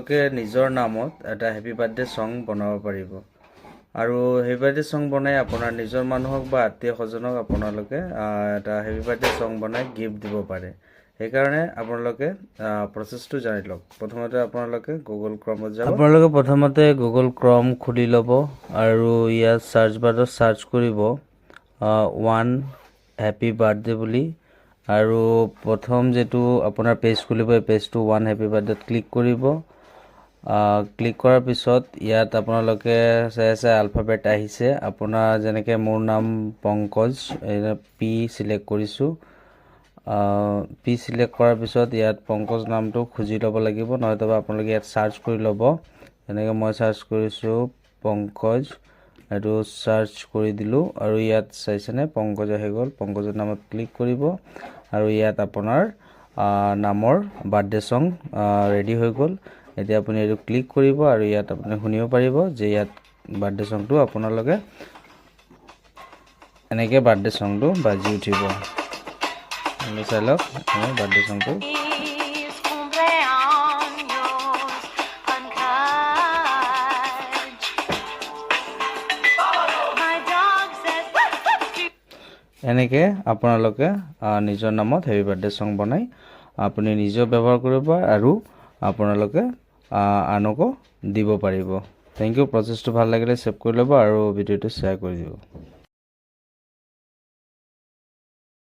আপোনালোকে নিজৰ নামত এটা হেপী বাৰ্থডে সং বনাব পাৰিব আৰু হেপী বাৰ্থডে সং বনাই আপোনাৰ নিজৰ মানুহক বা আত্মীয় স্বজনক আপোনালোকে এটা হেপী বাৰ্থডে সং বনাই গিফ্ট দিব পাৰে সেইকাৰণে আপোনালোকে প্ৰচেছটো জানি লওক প্ৰথমতে আপোনালোকে গুগল ক্ৰমত যাব আপোনালোকে প্ৰথমতে গুগল ক্ৰম খুলি ল'ব আৰু ইয়াত সাৰ্চ বাৰত সাৰ্চ কৰিব ওৱান হেপী বাৰ্থডে বুলি আৰু প্ৰথম যেটো আপোনাৰ পেজ খুলিব এই পেজটো ওৱান হেপী বাৰ্থডেত ক্লিক কৰিব ক্লিক কৰাৰ পিছত ইয়াত আপোনালোকে চাই আলফাবেট আহিছে আপোনাৰ যেনেকৈ মোৰ নাম পংকজ পি সিলেক্ট কৰিছো পি সিলেক্ট কৰাৰ পিছত ইয়াত পংকজ নামটো খুজি ল'ব লাগিব নহয়তো আপোনালোকে ইয়াত সাৰ্চ কৰি ল'ব যেনেকৈ মই সাৰ্চ কৰিছো পংকজ আৰু সাৰ্চ কৰি দিলো আৰু ইয়াত চাইছেনে পংকজ আহি গ'ল পংকজৰ নামত ক্লিক কৰিব আৰু ইয়াত আপোনাৰ নামৰ বাৰ্থডে সং ৰেডি হৈ গ'ল এতিয়া আপুনি এটো ক্লিক কৰিব আৰু ইয়াত আপুনি শুনিব পাৰিব যে ইয়াত বাৰ্থডে সংটো আপোনালোকে এনেকৈ বাৰ্থডে সংটো বাজি উঠিব আমি চালক বাৰ্থডে সংটো এনেকৈ আপোনালোকে নিজৰ নামত হেপী বাৰ্থডে সং বনাই আপুনি নিজেও ব্যৱহাৰ কৰিব আৰু আপোনালোকে আনকো দিব পাৰিব থ্যাংক ইউ প্ৰচেছটো ভাল লাগিলে সেভ কৰি ল'ব আৰু ভিডিঅ'টো শ্বেয়াৰ কৰি দিব